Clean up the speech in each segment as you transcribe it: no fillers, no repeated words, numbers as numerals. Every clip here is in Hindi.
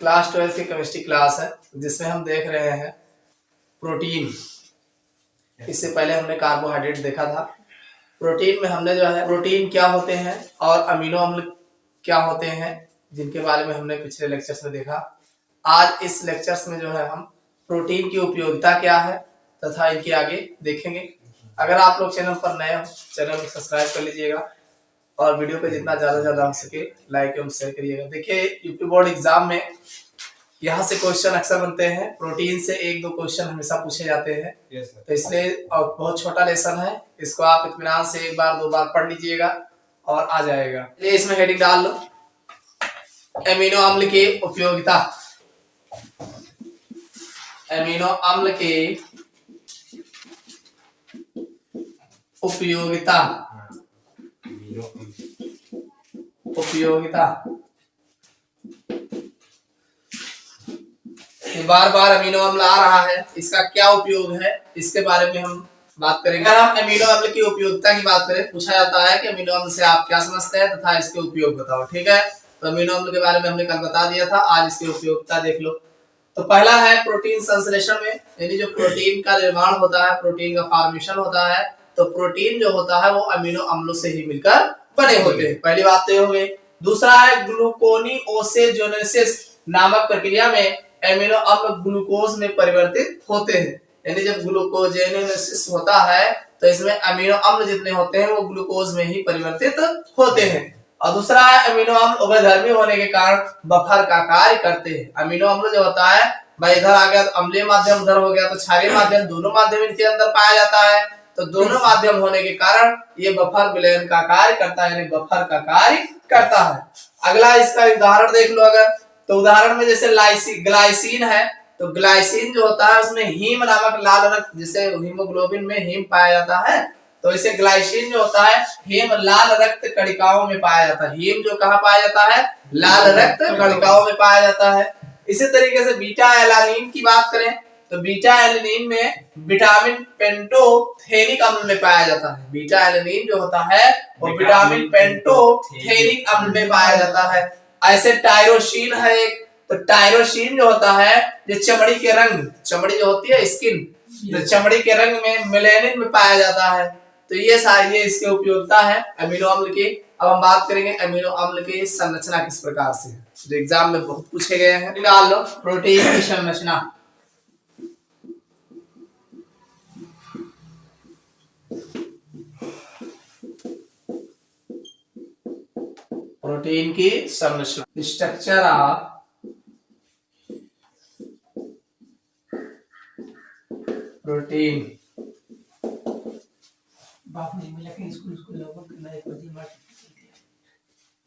क्लास 12 की केमिस्ट्री क्लास है जिसमें हम देख रहे हैं प्रोटीन। इससे पहले हमने कार्बोहाइड्रेट देखा था। प्रोटीन में हमने जो है प्रोटीन क्या होते हैं और अमीनो अम्ल क्या होते हैं जिनके बारे में हमने पिछले लेक्चर्स में देखा। आज इस लेक्चर्स में जो है हम प्रोटीन की उपयोगिता क्या है तथा इनके आगे देखेंगे। अगर आप लोग चैनल पर नए हो चैनल को सब्सक्राइब कर लीजिएगा और वीडियो को जितना ज्यादा हो सके लाइक एवं शेयर करिएगा। देखिए यूपी बोर्ड एग्जाम में यहाँ से क्वेश्चन अक्सर बनते हैं, प्रोटीन से 1-2 क्वेश्चन हमेशा पूछे जाते हैं। तो इसलिए और बहुत छोटा लेसन है, इसको आप इत्मीनान से 1-2 बार पढ़ लीजिएगा और आ जाएगा। ये इसमें हेडिंग डाल लो, एमिनो अम्ल की उपयोगिता। एमिनो अम्ल की उपयोगिता बार बार अमीनो अम्ल आ रहा है, इसका क्या उपयोग है इसके बारे में हम बात करेंगे। अगर हम अमीनो अम्ल की उपयोगिता की बात करें, पूछा जाता है कि अमीनो अम्ल से आप क्या समझते हैं तथा इसके उपयोग बताओ। ठीक है, तो अमीनो अम्ल के बारे में हमने कल बता दिया था, आज इसकी उपयोगिता देख लो। तो पहला है प्रोटीन संश्लेषण में, यानी जो प्रोटीन का निर्माण होता है, प्रोटीन का फॉर्मेशन होता है, तो प्रोटीन जो होता है वो अमीनो अम्लों से ही मिलकर बने होते हैं। पहली बात तो ये हो गई। दूसरा है ग्लूकोनिओसेजोनेसिस नामक प्रक्रिया में एमिनो अम्ल ग्लूकोज में परिवर्तित होते हैं, यानी जब ग्लूकोजेनेसिस होता है तो इसमें अमीनो अम्ल जितने होते हैं वो ग्लूकोज में ही परिवर्तित होते हैं। और दूसरा है अमीनो अम्ल उभयधर्मी होने के कारण बफर का कार्य करते हैं। अमीनो अम्ल जो होता है भाई इधर आ गया तो अम्लीय माध्यम, उधर हो गया तो क्षारीय माध्यम, दोनों माध्यम इनके अंदर पाया जाता है। तो दोनों माध्यम होने के कारण ये बफर विलयन का कार्य करता है, यानी बफर का कार्य करता है। अगला इसका उदाहरण देख लो। अगर तो उदाहरण में जैसे ग्लाइसिन है, तो ग्लाइसिन जो होता है उसमें हीम नामक लाल रक्त, जैसे हीमोग्लोबिन में हीम पाया जाता है, तो इसे ग्लाइसिन जो होता है हीम लाल रक्त कणिकाओं में पाया जाता है। हीम जो कहाँ पाया जाता है? लाल रक्त कणिकाओं में पाया जाता है। इसी तरीके से बीटा एलानिन की बात करें तो बीटा एलानिन में विटामिन पेंटोथेनिक अम्ल में पाया जाता है। बीटा एलानिन जो होता है वो विटामिन पेंटोथेनिक अम्ल में पाया जाता है। ऐसे टायरोसिन है एक, तो टायरोसिन जो होता है ये चमड़ी के रंग, चमड़ी जो होती है स्किन, तो चमड़ी के रंग में मेलानिन में पाया जाता है। तो ये सारी इसकी उपयोगिता है अमीनो अम्ल की। अब हम बात करेंगे अमीनो अम्ल की संरचना किस प्रकार से, जो एग्जाम में बहुत पूछे गए हैं। निकाल लो प्रोटीन की संरचना। प्रोटीन की संरचना, स्ट्रक्चर ऑफ प्रोटीन।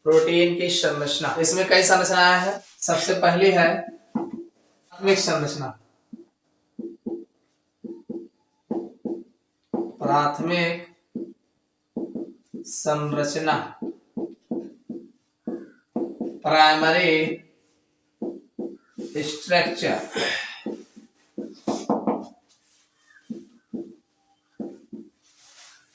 प्रोटीन की संरचना, इसमें कई संरचनाएं हैं। सबसे पहली है प्राथमिक संरचना। प्राथमिक संरचना, प्राइमरी स्ट्रक्चर।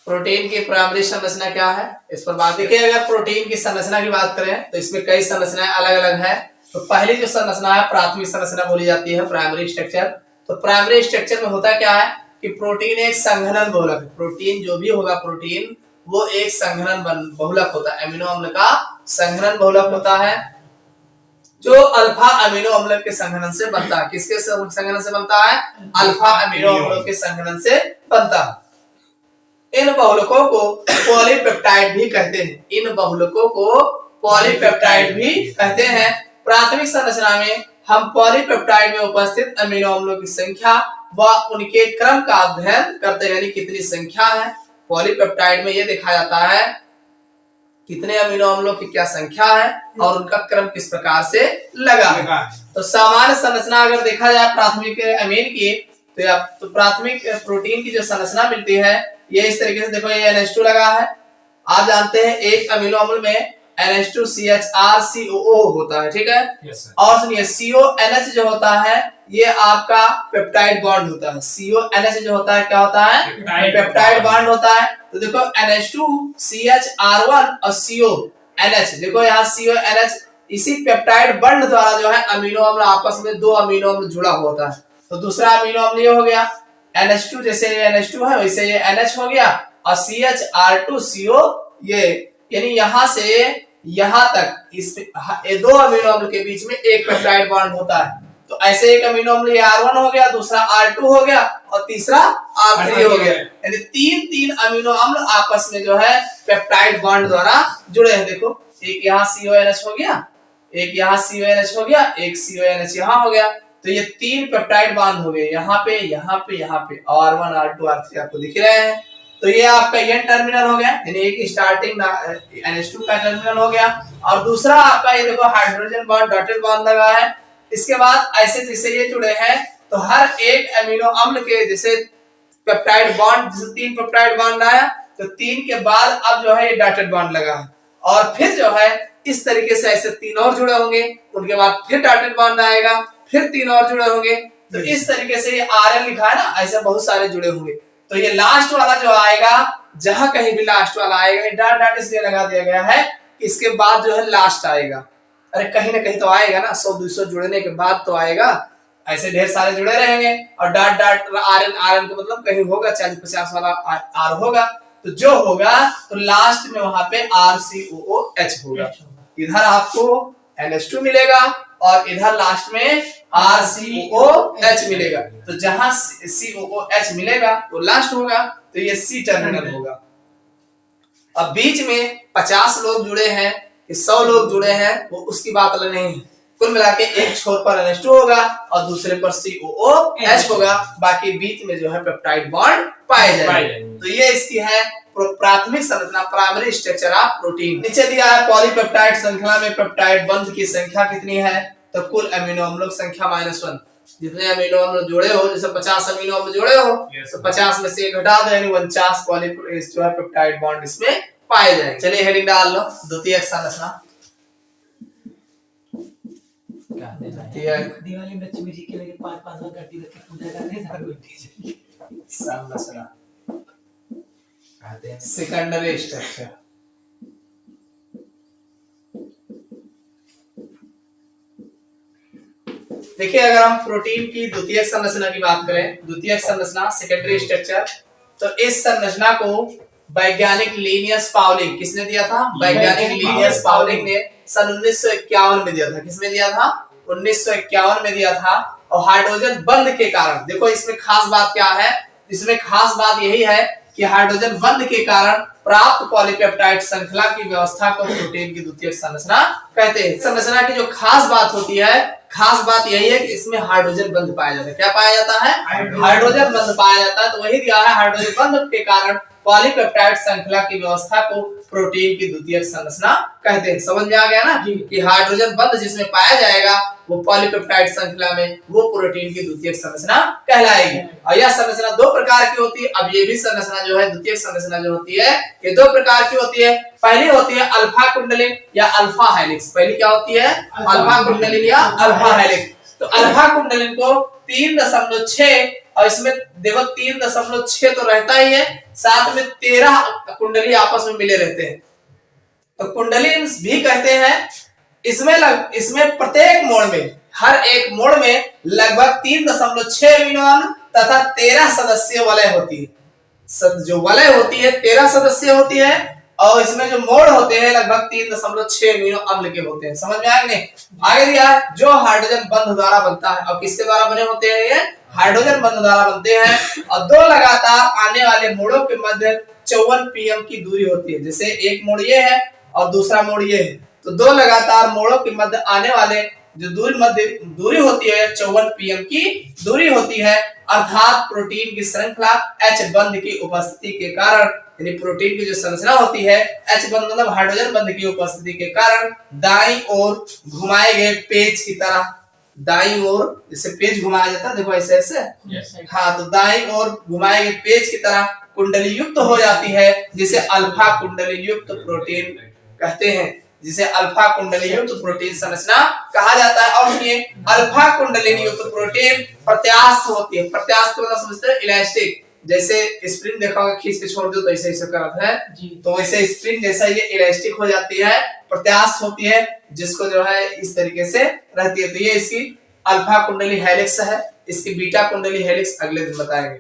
प्रोटीन की प्राइमरी संरचना क्या है इस पर बात देखिए। अगर प्रोटीन की संरचना की बात करें तो इसमें कई संरचनाएं अलग अलग है। तो पहली जो संरचना है प्राथमिक संरचना बोली जाती है, प्राइमरी स्ट्रक्चर। तो प्राइमरी स्ट्रक्चर में होता क्या है कि प्रोटीन एक संघनन बहुलक है। प्रोटीन जो भी होगा प्रोटीन वो एक संघनन बहुलक होता है, अमीनो अम्ल का संघनन बहुलक होता है, जो अल्फा अमीनो अम्ल के संघनन से बनता है। किसके संघनन से बनता है? अल्फा अमीनो अम्लों के संघनन से बनता है। इन बहुलकों को पॉलीपेप्टाइड भी कहते हैं। इन बहुलकों को पॉलीपेप्टाइड भी कहते हैं। प्राथमिक संरचना में हम पॉलीपेप्टाइड में उपस्थित अमीनो अम्लों की संख्या व उनके क्रम का अध्ययन करते हैं, यानी कितनी संख्या है। पॉलीपेप्टाइड में यह देखा जाता है कितने अमीनो अम्लों की क्या संख्या है और उनका क्रम किस प्रकार से लगा है। तो सामान्य संरचना अगर देखा जाए प्राथमिक अमीन की, तो प्राथमिक प्रोटीन की जो संरचना मिलती है ये इस तरीके से देखो। ये NH2 लगा है, आप जानते हैं एक अमीनो अम्ल में NH2CHR COO होता है, ठीक है। और सुनिए CONH जो होता है ये आपका पेप्टाइड बॉन्ड होता है। CONH जो होता है क्या होता है? पेप्टाइड बॉन्ड होता है। तो देखो NH2CHR1 और CONH, देखो यहाँ CONH इसी पेप्टाइड बॉन्ड द्वारा जो है अमीनो अम्ल आपस में दो अमीनो अम्ल जुड़ा होता है। तो दूसरा अमीनो अम्ल ये हो गया NH2, जैसे ये NH2 है वैसे ये NH हो गया और CHR2CO ये, यानी यहां से यहां तक इस ये दो अमीनो अम्ल के बीच में एक पेप्टाइड बॉन्ड होता है। तो ऐसे एक अमीनो अम्ल ये R1 हो गया, दूसरा R2 हो गया और तीसरा R3 हो गया, यानी तीन अमीनो अम्ल आपस में जो है पेप्टाइड बॉन्ड द्वारा जुड़े हैं। देखो एक यहाँ CONH हो गया, एक यहाँ CONH हो गया, एक CONH यहाँ हो गया, तो ये तीन पेप्टाइड बॉन्ड हो गए यहाँ पे यहाँ पे यहाँ पे, R1 R2 R3 आपको दिख रहे हैं। तो ये आपका एन टर्मिनल हो गया, यानी एक स्टार्टिंग NH2 का टर्मिनल हो गया और दूसरा आपका ये देखो हाइड्रोजन बॉन्ड डॉटेड बॉन्ड लगा है। इसके बाद ऐसे जैसे ये जुड़े हैं तो हर एक अमीनो अम्ल के जैसे पेप्टाइड बॉन्ड, जैसे तीन पेप्टाइड बॉन्ड आया तो तीन के बाद अब जो है ये डॉटेड बॉन्ड लगा है और फिर जो है इस तरीके से ऐसे तीन और जुड़े होंगे, उनके बाद फिर डॉटेड बॉन्ड आएगा, फिर तीन और जुड़े होंगे। तो इस तरीके से ये RN लिखा है ना, ऐसे बहुत सारे जुड़े होंगे। तो ये लास्ट वाला जो आएगा, जहां कहीं भी लास्ट वाला आएगा, डॉट डॉट इसलिए लगा दिया गया है कि इसके बाद जो है लास्ट आएगा। अरे कहीं ना कहीं तो आएगा ना, 100-200 जुड़ने के बाद तो आएगा, ऐसे ढेर सारे जुड़े रहेंगे और डॉट डॉट RN RN का मतलब कहीं होगा 40-50 वाला R होगा, तो जो होगा तो लास्ट में वहां पे RCOOH होगा। इधर आपको NH2 मिलेगा और इधर लास्ट में RCOH मिलेगा। तो जहां COOH मिलेगा वो लास्ट होगा, तो ये C टर्मिनल होगा। अब बीच में 50 लोग जुड़े हैं कि 100 लोग जुड़े हैं, वो उसकी बात अलग नहीं है। कुल मिला के एक छोर पर NH2 होगा और दूसरे पर COOH होगा, बाकी बीच में जो है पेप्टाइड बॉन्ड पाए जाएंगे। तो ये इसकी है प्राथमिक संरचना, प्राइमरी स्ट्रक्चर ऑफ प्रोटीन। नीचे दिया है पॉलीपेप्टाइड श्रृंखला में पेप्टाइड बंध की संख्या कितनी है, तो कुल अमीनो अम्लों की संख्या -1। जितने अमीनो अम्ल जुड़े हो, जैसे 50 अमीनो अम्ल जुड़े हो तो 50 में से 1 घटा दो, यानी 49 पॉलीपेप्टाइड जो है पेप्टाइड बॉन्ड इसमें पाए जाएंगे। चलिए हेडिंग डाल लो, द्वितीयक संरचना। दिवाली में लक्ष्मी जी के लिए 5-5 गड्डी रख के पूजा करने संरचना सेकेंडरी स्ट्रक्चर। देखिए अगर हम प्रोटीन की द्वितीयक संरचना की बात करें, द्वितीयक संरचना सेकेंडरी स्ट्रक्चर, तो इस संरचना को वैज्ञानिक लिनियस पाउलिंग किसने दिया था? वैज्ञानिक लिनियस पाउलिंग ने सन 1951 में दिया था। किसमें दिया था? 1951 में दिया था। और हाइड्रोजन बंध के कारण, देखो इसमें खास बात क्या है, इसमें खास बात यही है कि हाइड्रोजन बंध के कारण प्राप्त पॉलीपेप्टाइड श्रृंखला की व्यवस्था को प्रोटीन की द्वितीयक संरचना कहते हैं। संरचना की जो खास बात होती है, खास बात यही है कि इसमें हाइड्रोजन बंध पाया जाता है। क्या पाया जाता है? हाइड्रोजन बंध पाया जाता है। तो वही दिया है, हाइड्रोजन बंध के कारण पॉलीपेप्टाइड श्रृंखला की व्यवस्था को प्रोटीन की द्वितीयक संरचना कहते हैं। समझ में आ गया ना कि हाइड्रोजन बंध जिसमें पाया जाएगा वो पॉलीपेप्टाइड श्रृंखला में, वो प्रोटीन की द्वितीयक संरचना कहलाएगी। और यह संरचना दो प्रकार की होती है। अब ये भी संरचना जो है, द्वितीयक संरचना जो होती है, ये दो प्रकार की होती है। पहली होती है अल्फा कुंडलिन या अल्फा हेलिक्स। पहली क्या होती है? अल्फा कुंडलिन या अल्फा हेलिक्स। तो अल्फा कुंडलिन को 3.6 और इसमें देखो 3.6 तो रहता ही है, साथ में 13 कुंडली आपस में मिले रहते हैं, तो कुंडलिन भी कहते हैं। इसमें प्रत्येक मोड़ में, हर एक मोड़ में लगभग 3.6 अमीनो अम्ल तथा 13 सदस्यीय वलय होती है। जो वलय होती है 13 सदस्य होती है और इसमें जो मोड़ होते हैं लगभग 3.6 अमीनो अम्ल के होते हैं। समझ में आया कि नहीं? आगे दिया जो हाइड्रोजन बंध द्वारा बनता है। और किसके द्वारा बने होते हैं? ये हाइड्रोजन बंध द्वारा बनते हैं। और दो लगातार आने वाले मोड़ों के मध्य 54 pm की दूरी होती है। जैसे एक मोड़ ये है और दूसरा मोड़ ये है, तो दो लगातार मोड़ों के मध्य आने वाले जो दूरी होती है 54 pm की दूरी होती है। अर्थात प्रोटीन की श्रृंखला H बंध की उपस्थिति के कारण, यानी प्रोटीन की जो संरचना होती है H बंध मतलब हाइड्रोजन बंध की उपस्थिति के कारण दाईं ओर घुमाए गए पेज की तरह, दाईं ओर जैसे पेज घुमाया जाता है, देखो ऐसे ऐसे, हाँ, तो दाईं ओर घुमाए गए पेज की तरह कुंडली युक्त हो जाती है, जिसे अल्फा कुंडली युक्त प्रोटीन कहते हैं, जिसे अल्फा कुंडली युक्त प्रोटीन संरचना कहा जाता है। और ये अल्फा कुंडली युक्त प्रोटीन प्रत्यास्थ होती है। प्रत्यास्थ मतलब समझते हैं? इलास्टिक। जैसे स्प्रिंग देखा होगा, खींच के छोड़ दो तो ऐसे ऐसे करता है जी। तो वैसे स्प्रिंग जैसा ये इलास्टिक हो जाती है, प्रत्यास्थ होती है, जिसको जो है इस तरीके से रहती है। तो ये इसकी अल्फा कुंडली हेलिक्स है। इसकी बीटा कुंडली हेलिक्स अगले दिन बताएंगे।